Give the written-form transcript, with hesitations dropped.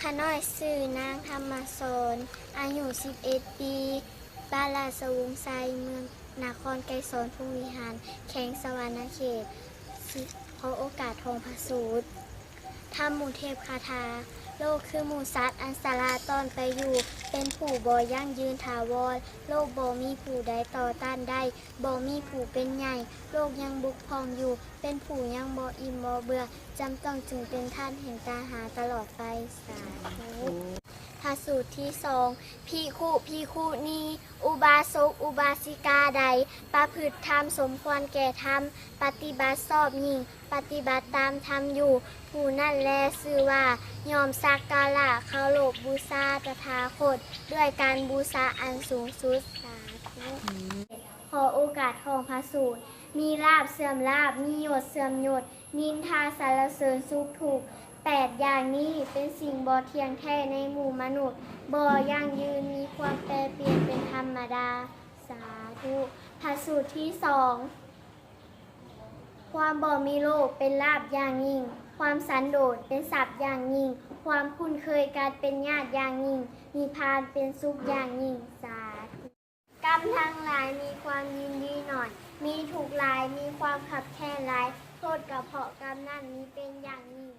ข้าน้อยชื่อนางธรรมโสนอายุ11 ปีบ้านราชวงศ์ไซเมืองนครไกรสอนภูมิหารแขวงสะหวรรณเขตขอโอกาสทองพระสูตรทำหมู่เทพคาถาโลกคือหมู่สัตว์อันสาราตอนไปอยู่ เป็นผู้บ่ยั่งยืนถาวรโลกบ่มีผู้ใดต่อต้านได้บ่มีผู้เป็นใหญ่โลกยังบุกพองอยู่ เป็นผู้ยังบ่อิ่มบ่เบื่อจำต้องจึงเป็นท่านแห่งตาหาตลอดไปสาธุพระสูตรที่สองภิกขุนีอุบาสกอุบาสิกาใดประพฤติธรรมสมควรแก่ธรรมปฏิบัติชอบยิ่งปฏิบัติตามธรรมอยู่ ผู้นั่นแลชื่อว่ายอมสักการะเคารพบูชาตถาคตด้วยการบูชาอันสูงสุดสาธุขอโอกาสทองพระสูตรมีลาภเสื่อมลาภมียศเสื่อมยศนินทาสรรเสริญสุขทุกข์8 อย่างนี้เป็นสิ่งบ่เที่ยงแท้ในหมู่มนุษย์บ่ยั่งยืนมีความแปรเปลี่ยนเป็นธรรมดาสาธุพระสูตรที่สองความบ่มีโลกเป็นลาภอย่างยิ่งความสันโดษเป็นทรัพย์อย่างยิ่งความคุ้นเคยการเป็นญาติอย่างยิ่งนิพพานเป็นสุขอย่างยิ่งสาธุกรรมทั้งหลายมีความยินดีหน่อยมีถูกหลายมีความขับแค้นหลายโทษกระเพาะกรรมนั่นมีเป็นอย่างยิ่ง